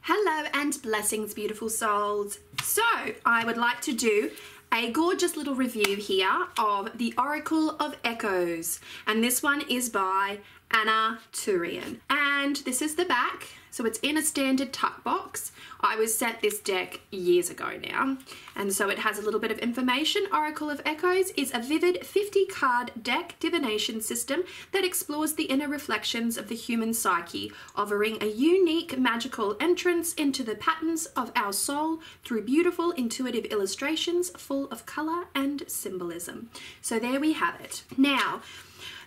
Hello and blessings, beautiful souls. So I would like to do a gorgeous little review here of the Oracle of Echoes, and this one is by Ana Tourian. And this is the back, so it's in a standard tuck box. I was sent this deck years ago now, and so it has a little bit of information. Oracle of Echoes is a vivid 50-card deck divination system that explores the inner reflections of the human psyche, offering a unique magical entrance into the patterns of our soul through beautiful intuitive illustrations full of colour and symbolism. So there we have it. Now,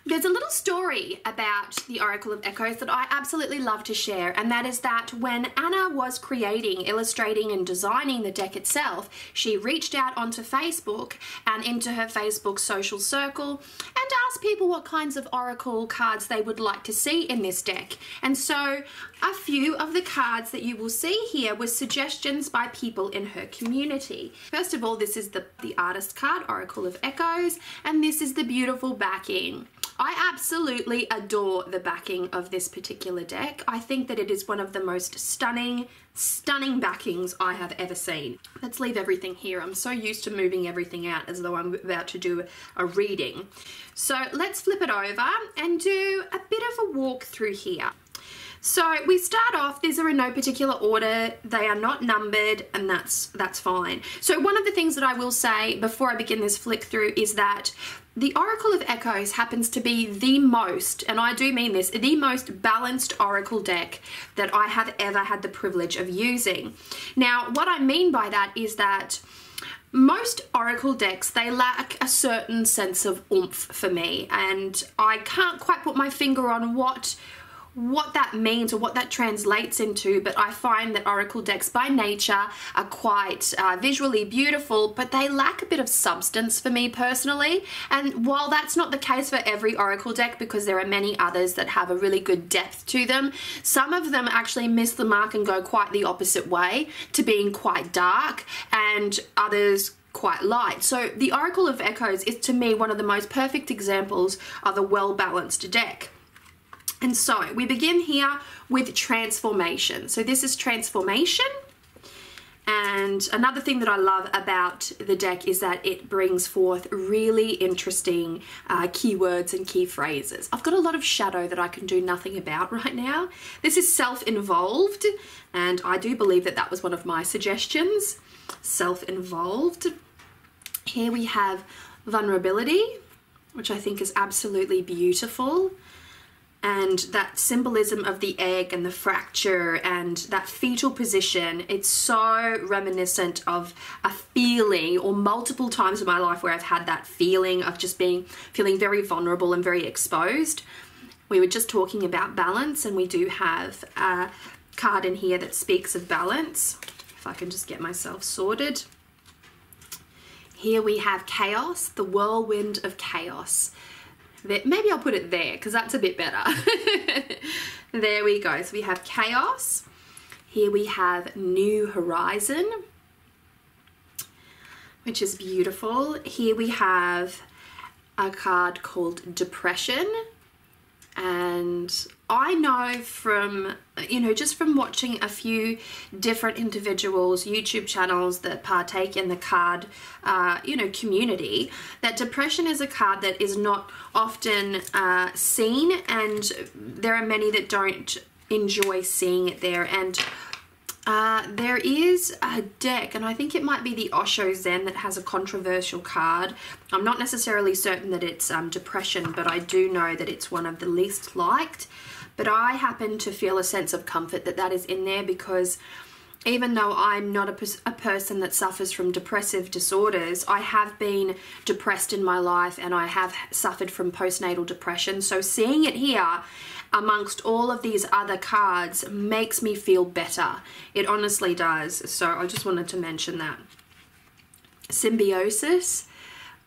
there's a little story about the Oracle of Echoes that I absolutely love to share, and that is that when Anna was creating, illustrating and designing the deck itself, she reached out onto Facebook and into her Facebook social circle and asked people what kinds of Oracle cards they would like to see in this deck. And so a few of the cards that you will see here were suggestions by people in her community. First of all, this is the artist card, Oracle of Echoes, and this is the beautiful backing. I absolutely adore the backing of this particular deck. I think that it is one of the most stunning backings I have ever seen. Let's leave everything here. I'm so used to moving everything out as though I'm about to do a reading. So let's flip it over and do a bit of a walk through here. So we start off, these are in no particular order, they are not numbered, and that's fine. So one of the things that I will say before I begin this flick through is that the Oracle of Echoes happens to be the most, and I do mean this, the most balanced Oracle deck that I have ever had the privilege of using. Now, what I mean by that is that most Oracle decks, they lack a certain sense of oomph for me, and I can't quite put my finger on what that means or what that translates into, but I find that Oracle decks by nature are quite visually beautiful, but they lack a bit of substance for me personally. And while that's not the case for every Oracle deck, because there are many others that have a really good depth to them, some of them actually miss the mark and go quite the opposite way to being quite dark, and others quite light. So the Oracle of Echoes is to me one of the most perfect examples of a well-balanced deck. And so we begin here with transformation. So this is transformation. And another thing that I love about the deck is that it brings forth really interesting keywords and key phrases. I've got a lot of shadow that I can do nothing about right now. This is self-involved, and I do believe that that was one of my suggestions. Self-involved. Here we have vulnerability, which I think is absolutely beautiful. And that symbolism of the egg and the fracture and that fetal position, it's so reminiscent of a feeling, or multiple times in my life where I've had that feeling of just feeling very vulnerable and very exposed. We were just talking about balance, and we do have a card in here that speaks of balance. If I can just get myself sorted. Here we have chaos, the whirlwind of chaos. Maybe I'll put it there because that's a bit better. There we go. So we have chaos. Here we have new horizon, which is beautiful. Here we have a card called depression. And I know from, just from watching a few different individuals' YouTube channels that partake in the card, community, that depression is a card that is not often seen, and there are many that don't enjoy seeing it there. And there is a deck, and I think it might be the Osho Zen, that has a controversial card. I'm not necessarily certain that it's depression, but I do know that it's one of the least liked. But I happen to feel a sense of comfort that that is in there, because even though I'm not a person that suffers from depressive disorders, I have been depressed in my life, and I have suffered from postnatal depression. So seeing it here amongst all of these other cards makes me feel better. It honestly does. So I just wanted to mention that. Symbiosis,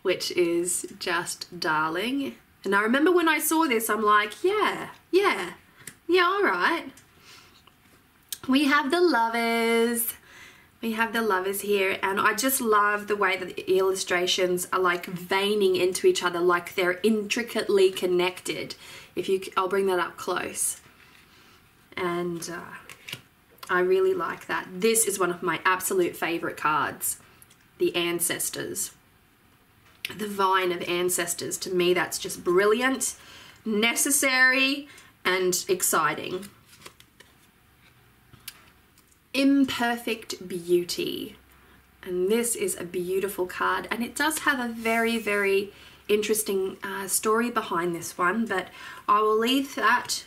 which is just darling. And I remember when I saw this, I'm like, yeah, all right. We have the lovers. We have the lovers here, and I just love the way that the illustrations are like veining into each other, like they're intricately connected. I'll bring that up close. And I really like that. This is one of my absolute favorite cards, the Ancestors. The Vine of Ancestors. To me, that's just brilliant, necessary, and exciting. Imperfect Beauty. And this is a beautiful card, and it does have a very, very interesting story behind this one, but I will leave that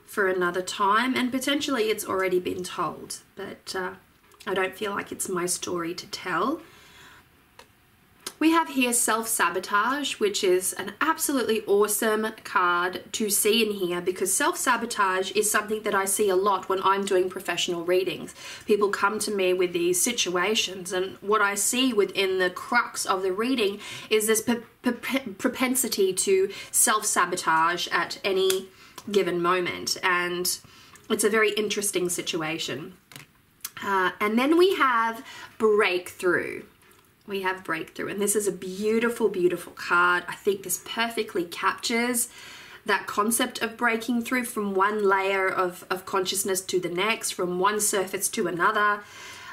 for another time, and potentially it's already been told, but I don't feel like it's my story to tell. We have here Self-Sabotage, which is an absolutely awesome card to see in here, because self-sabotage is something that I see a lot when I'm doing professional readings. People come to me with these situations, and what I see within the crux of the reading is this propensity to self-sabotage at any given moment, and it's a very interesting situation. And then we have Breakthrough. We have Breakthrough, and this is a beautiful, beautiful card. I think this perfectly captures that concept of breaking through from one layer of consciousness to the next, from one surface to another.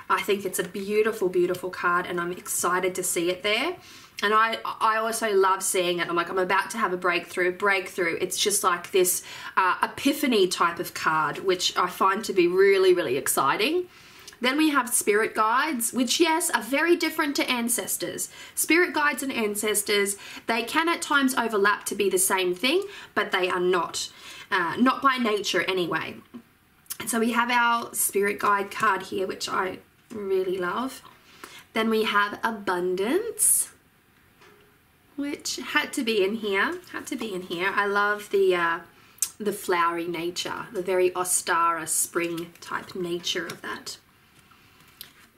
I think it's a beautiful, beautiful card, and I'm excited to see it there. And I also love seeing it. I'm like, I'm about to have a breakthrough. It's just like this epiphany type of card, which I find to be really, really exciting. Then we have Spirit Guides, which, yes, are very different to Ancestors. Spirit Guides and Ancestors, they can at times overlap to be the same thing, but they are not. Not by nature anyway. And so we have our Spirit Guide card here, which I really love. Then we have Abundance, which had to be in here. I love the flowery nature, the very Ostara spring type nature of that.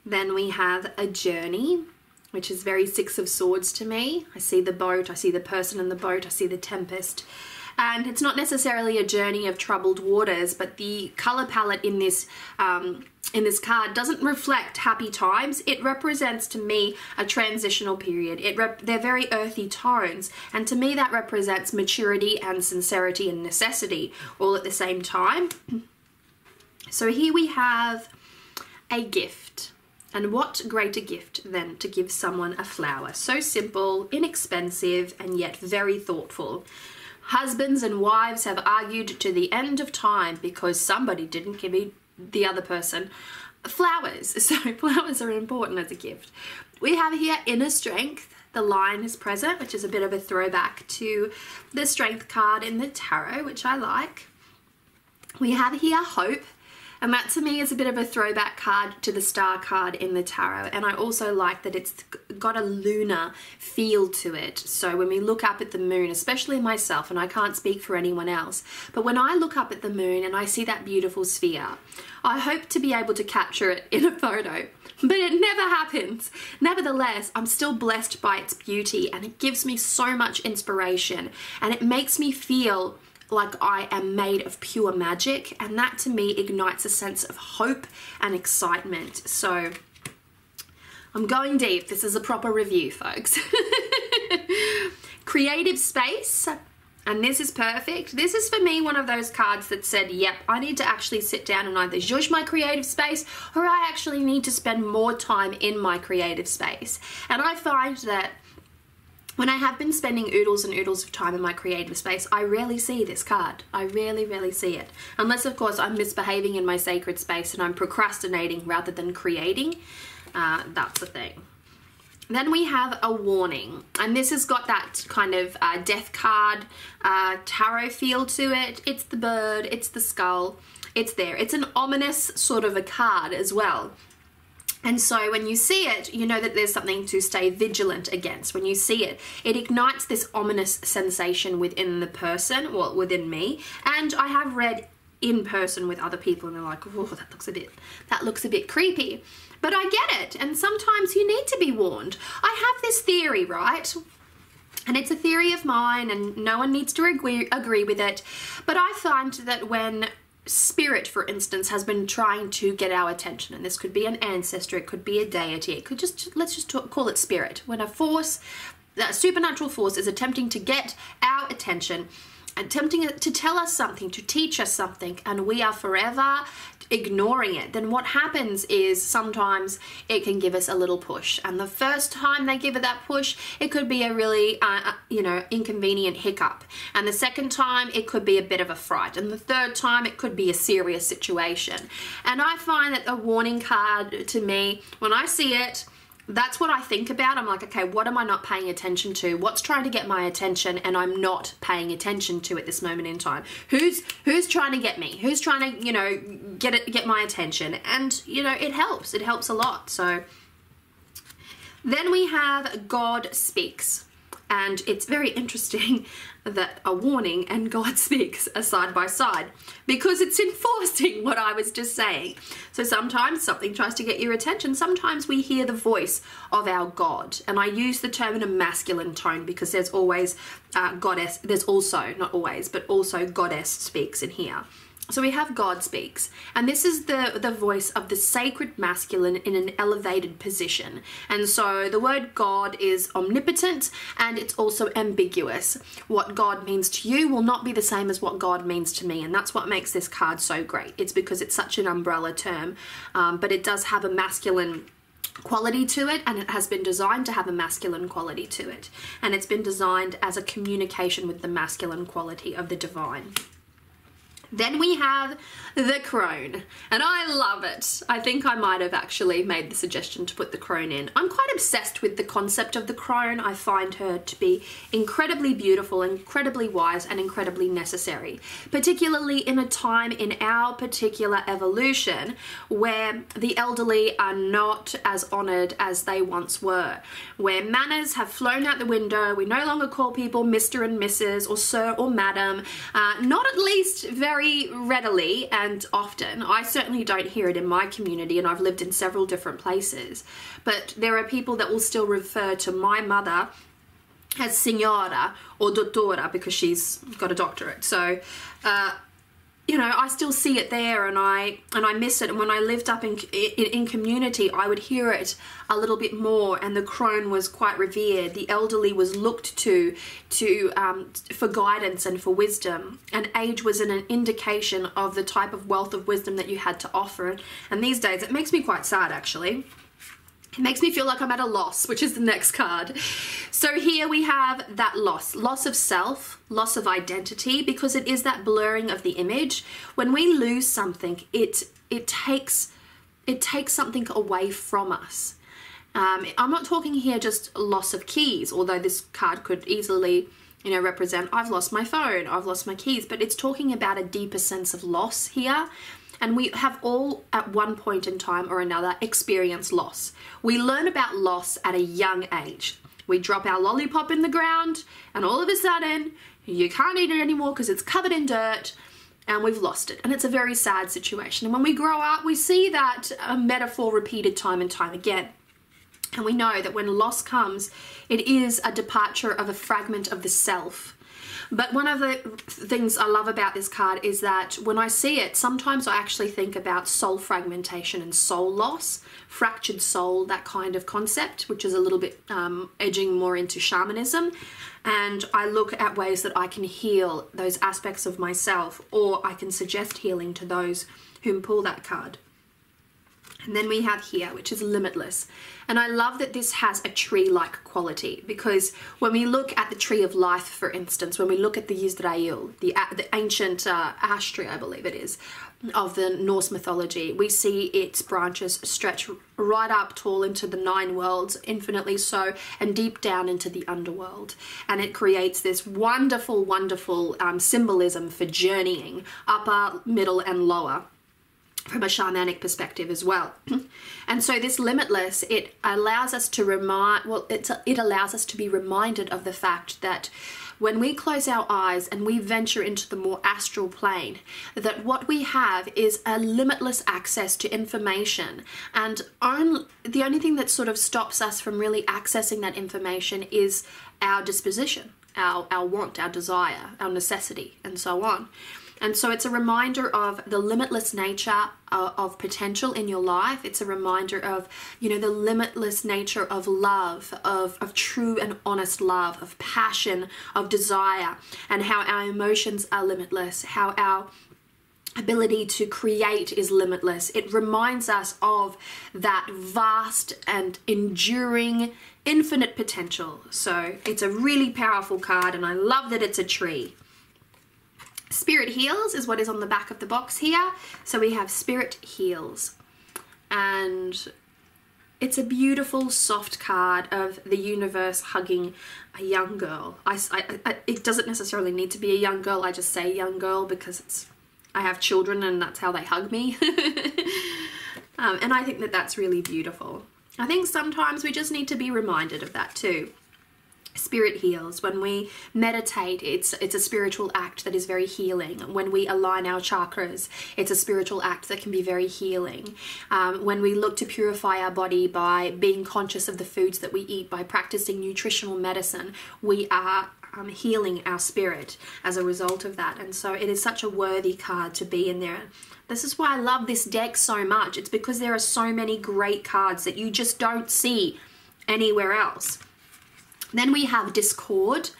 Then we have a Journey, which is very Six of Swords to me. I see the boat, I see the person in the boat, I see the tempest. And it's not necessarily a journey of troubled waters, but the color palette in this card doesn't reflect happy times. It represents to me a transitional period. They're very earthy tones, and to me that represents maturity and sincerity and necessity all at the same time. So here we have a gift. And what greater gift than to give someone a flower? So simple, inexpensive, and yet very thoughtful. Husbands and wives have argued to the end of time because somebody didn't give the other person flowers. So flowers are important as a gift. We have here Inner Strength. The Lion is present, which is a bit of a throwback to the Strength card in the tarot, which I like. We have here Hope. And that to me is a bit of a throwback card to the Star card in the tarot. And I also like that it's got a lunar feel to it. So when we look up at the moon, especially myself, and I can't speak for anyone else, but when I look up at the moon and I see that beautiful sphere, I hope to be able to capture it in a photo. But it never happens. Nevertheless, I'm still blessed by its beauty, and it gives me so much inspiration, and it makes me feel like I am made of pure magic, and that to me ignites a sense of hope and excitement. So I'm going deep. This is a proper review, folks. Creative Space, and this is perfect. This is for me one of those cards that said, yep, I need to actually sit down and either zhuzh my creative space, or I actually need to spend more time in my creative space. And I find that when I have been spending oodles and oodles of time in my creative space, I rarely see this card. I rarely, rarely see it. Unless, of course, I'm misbehaving in my sacred space and I'm procrastinating rather than creating. That's the thing. Then we have a Warning. And this has got that kind of death card, tarot feel to it. It's the bird, it's the skull, it's there. It's an ominous sort of a card as well. And so when you see it, you know that there's something to stay vigilant against. When you see it, it ignites this ominous sensation within the person, well, within me. And I have read in person with other people, and they're like, oh, that looks a bit creepy. But I get it, and sometimes you need to be warned. I have this theory, right? And it's a theory of mine, and no one needs to agree with it. But I find that when Spirit, for instance, has been trying to get our attention, and this could be an ancestor, it could be a deity, it could let's just call it spirit. When a force, a supernatural force, is attempting to get our attention, attempting to tell us something, to teach us something, and we are forever ignoring it, then what happens is sometimes it can give us a little push. And the first time they give it that push, it could be a really, inconvenient hiccup. And the second time, it could be a bit of a fright. And the third time, it could be a serious situation. And I find that a warning card, to me, when I see it, that's what I think about. I'm like, okay, what am I not paying attention to? What's trying to get my attention and I'm not paying attention to at this moment in time? Who's trying to get me? Who's trying to, get my attention? And, it helps. It helps a lot. So then we have God Speaks. And it's very interesting that a warning and God Speaks are side by side because it's enforcing what I was just saying. So sometimes something tries to get your attention. Sometimes we hear the voice of our God. And I use the term in a masculine tone because there's always goddess. There's also, not always, but also goddess speaks in here. So we have God Speaks, and this is the voice of the sacred masculine in an elevated position. And so the word God is omnipotent, and it's also ambiguous. What God means to you will not be the same as what God means to me, and that's what makes this card so great. It's because it's such an umbrella term, but it does have a masculine quality to it, and it has been designed to have a masculine quality to it. And it's been designed as a communication with the masculine quality of the divine. Then we have the crone, and I love it. I think I might have actually made the suggestion to put the crone in. I'm quite obsessed with the concept of the crone. I find her to be incredibly beautiful, incredibly wise, and incredibly necessary, particularly in a time in our particular evolution where the elderly are not as honoured as they once were, where manners have flown out the window. We no longer call people Mr. and Mrs. or Sir or Madam, not at least very readily and often. I certainly don't hear it in my community, and I've lived in several different places, but there are people that will still refer to my mother as signora or dottora because she's got a doctorate. So I still see it there, and I miss it. And when I lived up in community, I would hear it a little bit more, and the crone was quite revered. The elderly was looked to for guidance and for wisdom, and age was an indication of the type of wealth of wisdom that you had to offer. And these days, it makes me quite sad, actually. It makes me feel like I'm at a loss, which is the next card. So here we have that loss of self, loss of identity, because it is that blurring of the image. When we lose something, it takes something away from us. I'm not talking here just loss of keys, although this card could easily, represent I've lost my phone, I've lost my keys, but it's talking about a deeper sense of loss here. And we have all, at one point in time or another, experienced loss. We learn about loss at a young age. We drop our lollipop in the ground, and all of a sudden, you can't eat it anymore because it's covered in dirt, and we've lost it. And it's a very sad situation. And when we grow up, we see that metaphor repeated time and time again. And we know that when loss comes, it is a departure of a fragment of the self. But one of the things I love about this card is that when I see it, sometimes I actually think about soul fragmentation and soul loss, fractured soul, that kind of concept, which is a little bit edging more into shamanism. And I look at ways that I can heal those aspects of myself, or I can suggest healing to those whom pull that card. And then we have here, which is limitless. And I love that this has a tree-like quality, because when we look at the tree of life, for instance, when we look at the Yisrael, the ancient ash tree, I believe it is, of the Norse mythology, we see its branches stretch right up tall into the 9 worlds, infinitely so, and deep down into the underworld. And it creates this wonderful, wonderful symbolism for journeying, upper, middle, and lower, from a shamanic perspective as well. And so this limitless, it allows us to it allows us to be reminded of the fact that when we close our eyes and we venture into the more astral plane, that what we have is a limitless access to information, and the only thing that sort of stops us from really accessing that information is our disposition, our want, our desire, our necessity, and so on. And so it's a reminder of the limitless nature of potential in your life. It's a reminder of, you know, the limitless nature of love, of true and honest love, of passion, of desire, and how our emotions are limitless, how our ability to create is limitless. It reminds us of that vast and enduring, infinite potential. So it's a really powerful card, and I love that it's a tree. Spirit Heals is what is on the back of the box here. So we have Spirit Heals, and it's a beautiful soft card of the universe hugging a young girl. It doesn't necessarily need to be a young girl. I just say young girl because I have children and that's how they hug me. And I think that that's really beautiful. I think sometimes we just need to be reminded of that too. Spirit heals. When we meditate, it's a spiritual act that is very healing. When we align our chakras, it's a spiritual act that can be very healing. When we look to purify our body by being conscious of the foods that we eat, by practicing nutritional medicine, we are healing our spirit as a result of that. And so it is such a worthy card to be in there. This is why I love this deck so much. It's because there are so many great cards that you just don't see anywhere else. Then we have Discord,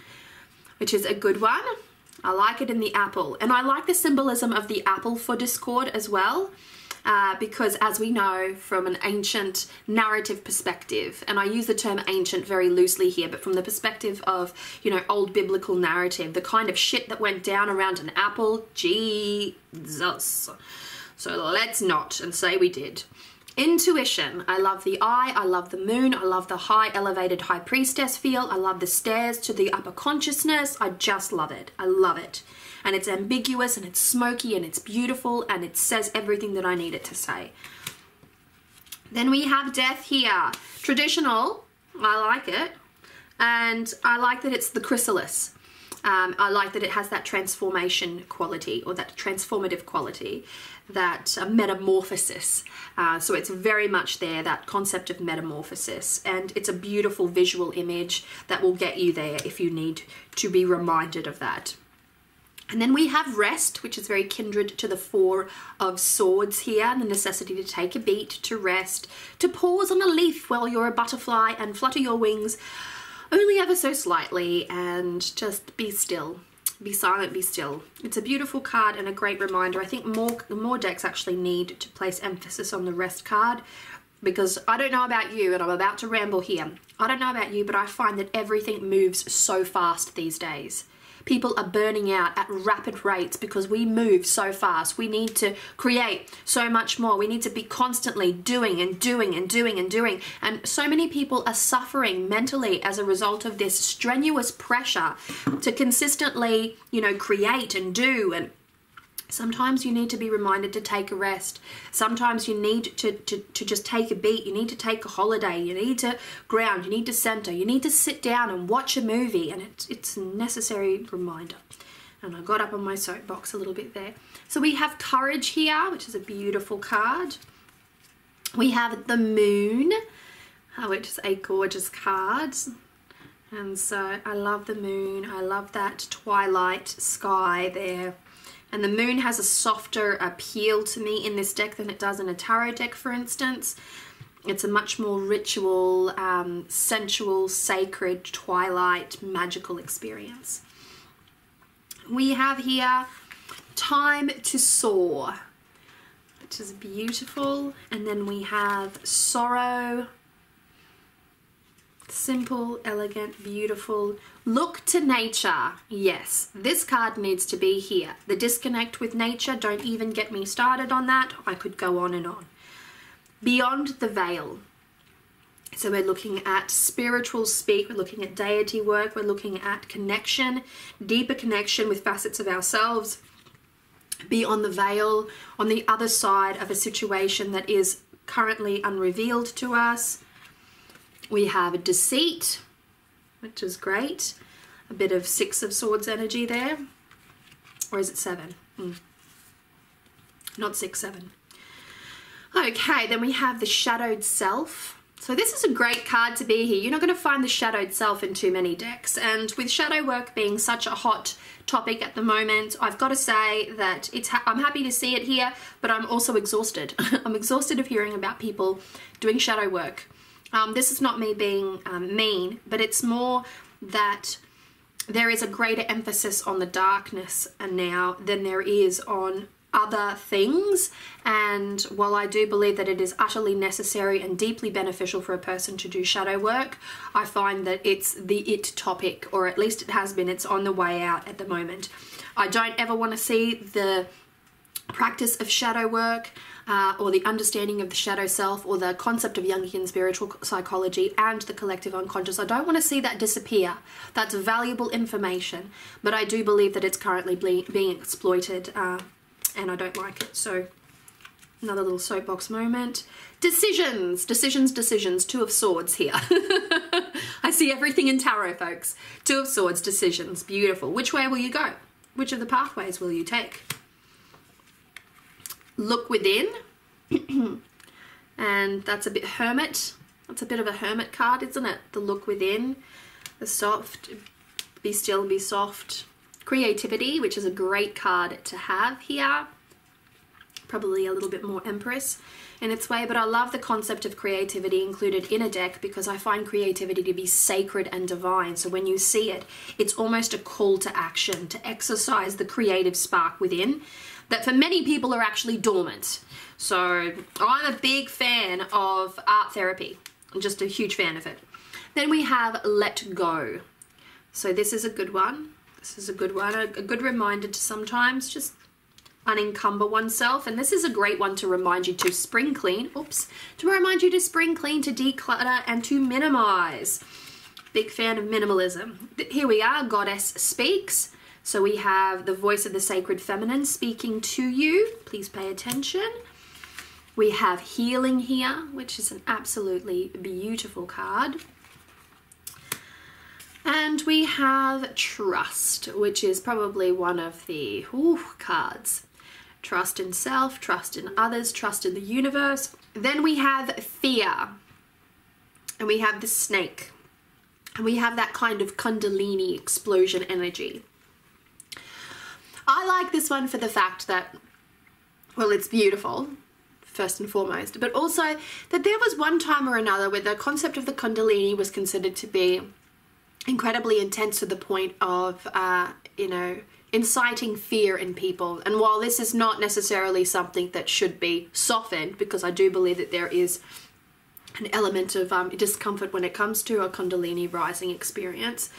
which is a good one. I like it in the apple. And I like the symbolism of the apple for Discord as well, because as we know from an ancient narrative perspective, and I use the term ancient very loosely here, but from the perspective of, you know, old biblical narrative, the kind of shit that went down around an apple, Jesus. So let's not and say we did. Intuition. I love the eye, I love the moon, I love the high elevated high priestess feel, I love the stairs to the upper consciousness. I just love it. I love it. And it's ambiguous and it's smoky and it's beautiful and it says everything that I need it to say. Then we have death here. Traditional, I like it. And I like that it's the chrysalis. I like that it has that transformation quality, or that transformative quality, that metamorphosis. So it's very much there, that concept of metamorphosis. And it's a beautiful visual image that will get you there if you need to be reminded of that. And then we have rest, which is very kindred to the Four of Swords here, and the necessity to take a beat, to rest, to pause on a leaf while you're a butterfly and flutter your wings only ever so slightly and just be still. Be silent, be still. It's a beautiful card and a great reminder. I think more decks actually need to place emphasis on the rest card, because I don't know about you, and I'm about to ramble here. I don't know about you, but I find that everything moves so fast these days. People are burning out at rapid rates because we move so fast. We need to create so much more. We need to be constantly doing and doing and doing and doing. And so many people are suffering mentally as a result of this strenuous pressure to consistently, you know, create and do. And sometimes you need to be reminded to take a rest. Sometimes you need to just take a beat. You need to take a holiday. You need to ground. You need to center. You need to sit down and watch a movie. And it's a necessary reminder. And I got up on my soapbox a little bit there. So we have Courage here, which is a beautiful card. We have the Moon, which is a gorgeous card. And so I love the moon. I love that twilight sky there. And the moon has a softer appeal to me in this deck than it does in a tarot deck, for instance. It's a much more ritual, sensual, sacred, twilight, magical experience. We have here Time to Soar, which is beautiful. And then we have Sorrow. Simple, elegant, beautiful. Look to nature. Yes, this card needs to be here. The disconnect with nature, don't even get me started on that. I could go on and on. Beyond the veil. So we're looking at spiritual speak, we're looking at deity work, we're looking at connection, deeper connection with facets of ourselves. Beyond the veil, on the other side of a situation that is currently unrevealed to us. We have Deceit, which is great. A bit of Six of Swords energy there. Or is it 7? Not 6, 7. Okay, then we have the Shadowed Self. So this is a great card to be here. You're not going to find the shadowed self in too many decks. And with shadow work being such a hot topic at the moment, I've got to say that I'm happy to see it here, but I'm also exhausted. I'm exhausted of hearing about people doing shadow work. This is not me being mean, but it's more that there is a greater emphasis on the darkness now than there is on other things. And while I do believe that it is utterly necessary and deeply beneficial for a person to do shadow work, I find that it's the it topic, or at least it has been. It's on the way out at the moment. I don't ever want to see the practice of shadow work or the understanding of the shadow self or the concept of Jungian spiritual psychology and the collective unconscious. I don't want to see that disappear. That's valuable information, but I do believe that it's currently being exploited, and I don't like it. So another little soapbox moment. Decisions, decisions, decisions. Two of Swords here. I see everything in tarot, folks. Two of Swords, decisions. Beautiful. Which way will you go? Which of the pathways will you take? Look within. And that's a bit hermit. That's a bit of a hermit card, isn't it? The look within. The soft. Be still, be soft. Creativity, which is a great card to have here. Probably a little bit more Empress in its way, but I love the concept of creativity included in a deck because I find creativity to be sacred and divine. So when you see it, it's almost a call to action, to exercise the creative spark within that for many people are actually dormant. So I'm a big fan of art therapy. I'm just a huge fan of it. Then we have Let Go. So this is a good one. This is a good one, a good reminder to sometimes just unencumber oneself. And this is a great one to remind you to spring clean, to remind you to spring clean, to declutter and to minimize. Big fan of minimalism. Here we are, Goddess Speaks. So we have the voice of the sacred feminine speaking to you. Please pay attention. We have Healing here, which is an absolutely beautiful card. And we have Trust, which is probably one of the cards. Trust in self, trust in others, trust in the universe. Then we have Fear. And we have the Snake. And we have that kind of Kundalini explosion energy. I like this one for the fact that, well, it's beautiful, first and foremost, but also that there was one time or another where the concept of the Kundalini was considered to be incredibly intense to the point of, inciting fear in people. And while this is not necessarily something that should be softened, because I do believe that there is an element of discomfort when it comes to a Kundalini rising experience,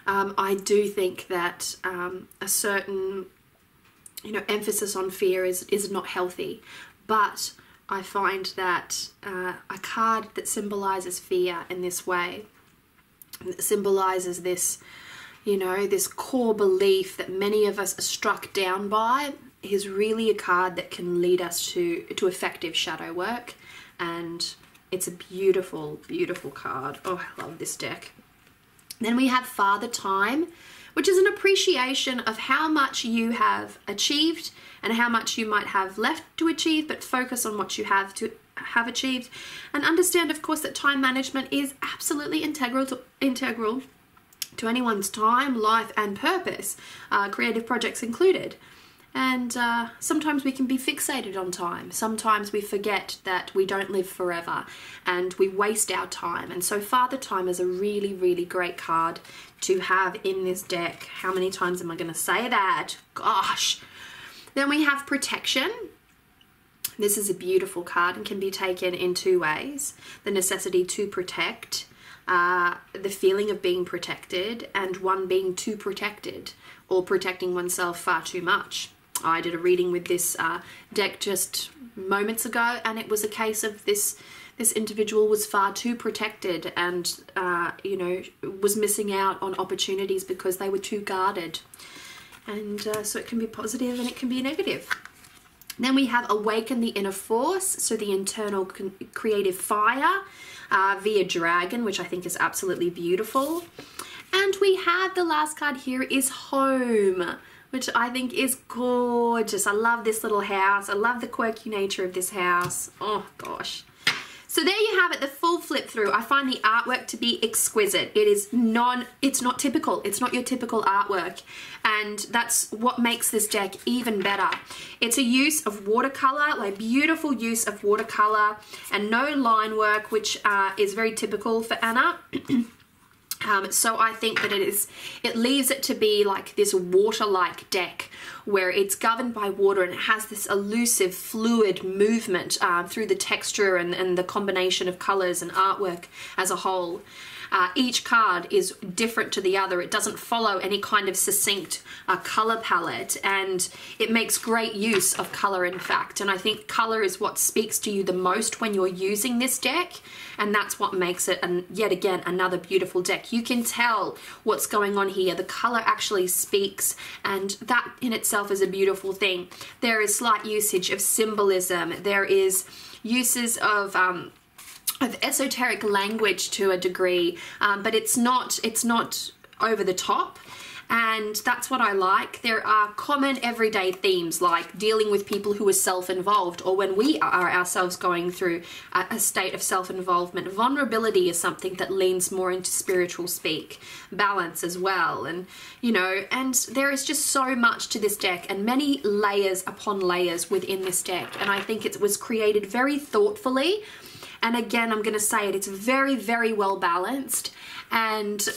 I do think that a certain, emphasis on fear is not healthy. But I find that a card that symbolizes fear in this way, symbolizes this, this core belief that many of us are struck down by, is really a card that can lead us to effective shadow work. And it's a beautiful, beautiful card. Oh, I love this deck. Then we have Father Time, which is an appreciation of how much you have achieved and how much you might have left to achieve, but focus on what you have achieved, and understand, of course, that time management is absolutely integral to anyone's time, life, and purpose, creative projects included. And sometimes we can be fixated on time. Sometimes we forget that we don't live forever and we waste our time. And so Father Time is a really, really great card to have in this deck. How many times am I going to say that? Gosh. Then we have Protection. This is a beautiful card and can be taken in two ways. The necessity to protect, the feeling of being protected, and one being too protected or protecting oneself far too much. I did a reading with this deck just moments ago, and it was a case of this individual was far too protected and, was missing out on opportunities because they were too guarded. And so it can be positive and it can be negative. Then we have Awaken the Inner Force, so the internal creative fire via Dragon, which I think is absolutely beautiful. And we have the last card here is Home, which I think is gorgeous. I love this little house. I love the quirky nature of this house. Oh gosh. So there you have it, the full flip through. I find the artwork to be exquisite. It's not typical. It's not your typical artwork. And that's what makes this deck even better. It's a use of watercolor, like beautiful use of watercolor and no line work, which is very typical for Ana. So I think that it leaves it to be like this water-like deck where it's governed by water and it has this elusive fluid movement through the texture and the combination of colors and artwork as a whole. Each card is different to the other. It doesn't follow any kind of succinct color palette, and it makes great use of color, in fact. And I think color is what speaks to you the most when you're using this deck, and that's what makes it, yet again, another beautiful deck. You can tell what's going on here. The color actually speaks, and that in itself is a beautiful thing. There is slight usage of symbolism. There is uses of esoteric language to a degree, but it's not over the top, and that's what I like. There are common everyday themes like dealing with people who are self-involved, or when we are ourselves going through a state of self-involvement. Vulnerability is something that leans more into spiritual speak, balance as well, and and there is just so much to this deck and many layers upon layers within this deck, and I think it was created very thoughtfully. And again, I'm going to say it, it's very, very well balanced. And,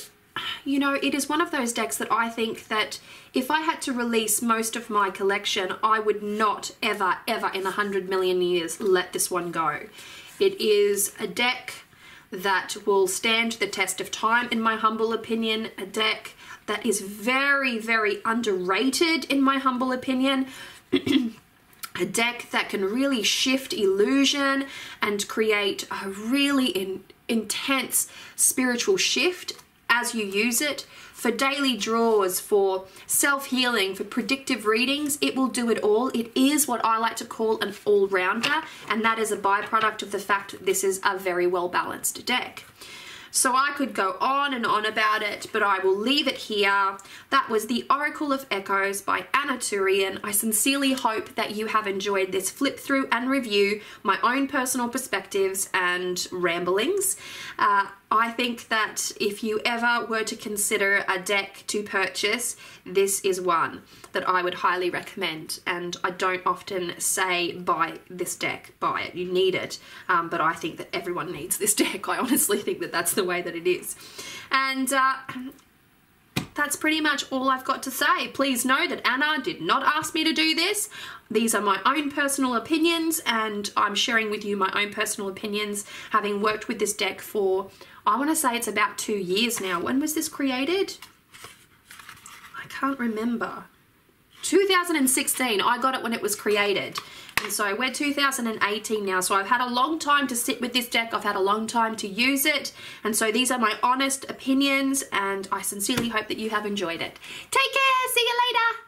it is one of those decks that I think that if I had to release most of my collection, I would not ever, ever in 100 million years let this one go. It is a deck that will stand the test of time, in my humble opinion, a deck that is very, very underrated, in my humble opinion. A deck that can really shift illusion and create a really intense spiritual shift as you use it. For daily draws, for self-healing, for predictive readings, it will do it all. It is what I like to call an all-rounder, and that is a byproduct of the fact that this is a very well-balanced deck. So I could go on and on about it, but I will leave it here. That was The Oracle of Echoes by Ana Tourian. I sincerely hope that you have enjoyed this flip through and review, my own personal perspectives and ramblings. I think that if you ever were to consider a deck to purchase, this is one that I would highly recommend. And I don't often say buy this deck, buy it, you need it. But I think that everyone needs this deck. I honestly think that that's the way that it is. And that's pretty much all I've got to say. Please know that Ana did not ask me to do this. These are my own personal opinions, and I'm sharing with you my own personal opinions, having worked with this deck for, I want to say it's about 2 years now. When was this created? I can't remember. 2016. I got it when it was created. And so we're 2018 now, so I've had a long time to sit with this deck. I've had a long time to use it. And so these are my honest opinions, and I sincerely hope that you have enjoyed it. Take care. See you later.